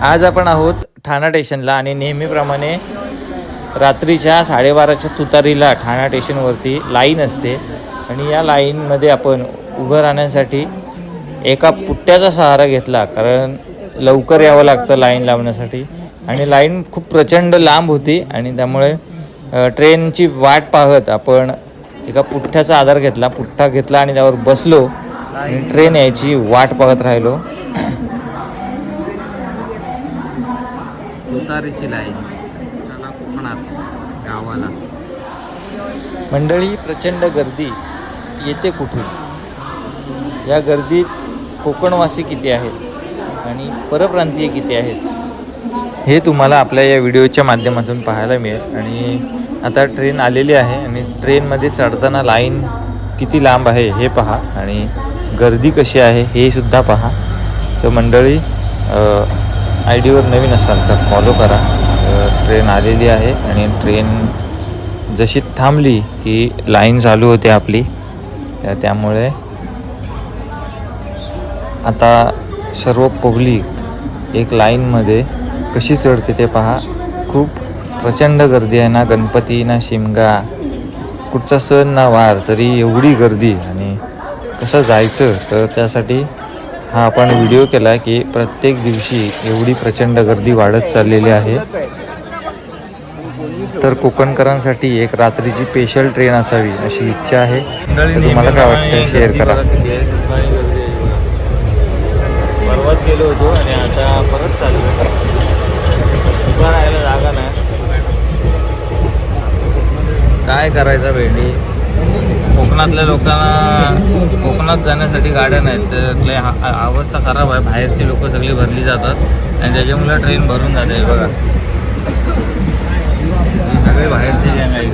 आज आपण आहोत ठाणा स्टेशनला आणि नेहमीप्रमाणे रात्रीच्या 12:30च्या तुतारीला ठाणा स्टेशनवरती लाईन असते आणि या लाईनमध्ये आपण उभं राहण्यासाठी एका पुट्ट्याचा सहारा घेतला, कारण लवकर यावं लागतं लाईन लावण्यासाठी आणि लाईन खूप प्रचंड लांब होती आणि त्यामुळे ट्रेनची वाट पाहत आपण एका पुठ्ठ्याचा आधार घेतला, पुठ्ठा घेतला आणि त्यावर बसलो आणि ट्रेन यायची वाट पाहत राहिलो. तुतारीची लाईन चला कोकणात गावाला. मंडळी, प्रचंड गर्दी येते कुठून? या गर्दीत कोकणवासी किती आहेत आणि परप्रांतीय किती आहेत हे तुम्हाला आपल्या या व्हिडिओच्या माध्यमातून पाहायला मिळेल. आणि आता ट्रेन आलेली आहे आणि ट्रेनमध्ये चढताना लाईन किती लांब आहे हे पहा आणि गर्दी कशी आहे हे सुद्धा पहा. तर मंडळी, आय डीवर नवीन असाल तर फॉलो करा. ट्रेन आलेली आहे आणि ट्रेन जशी थांबली की लाईन चालू होते आपली. त्यामुळे आता सर्व पब्लिक एक लाईनमध्ये कशी चढते ते पहा. खूप प्रचंड गर्दी आहे, ना गणपती ना शिमगा, कुठचा सण ना वार, तरी एवढी गर्दी. आणि कसं जायचं तर त्यासाठी हा आपण व्हिडिओ केला की प्रत्येक दिवशी एवढी प्रचंड गर्दी वाढत चाललेली आहे. तर कोकणकरांसाठी एक रात्रीची स्पेशल ट्रेन असावी अशी इच्छा आहे. तुम्हाला काय वाटतं शेअर करा. परवाच गेलो होतो आणि आता परत चाललो. उभा राहायला जागा नाही, काय करायचं भेंडी. कोकणातल्या लोकांना कोकणात जाण्यासाठी गाड्या नाहीत, तर अवस्था खराब आहे. बाहेरची लोक सगळी भरली जातात आणि त्याच्यामुळे ट्रेन भरून जाते. बघा, सगळे बाहेरचे गँग आहे.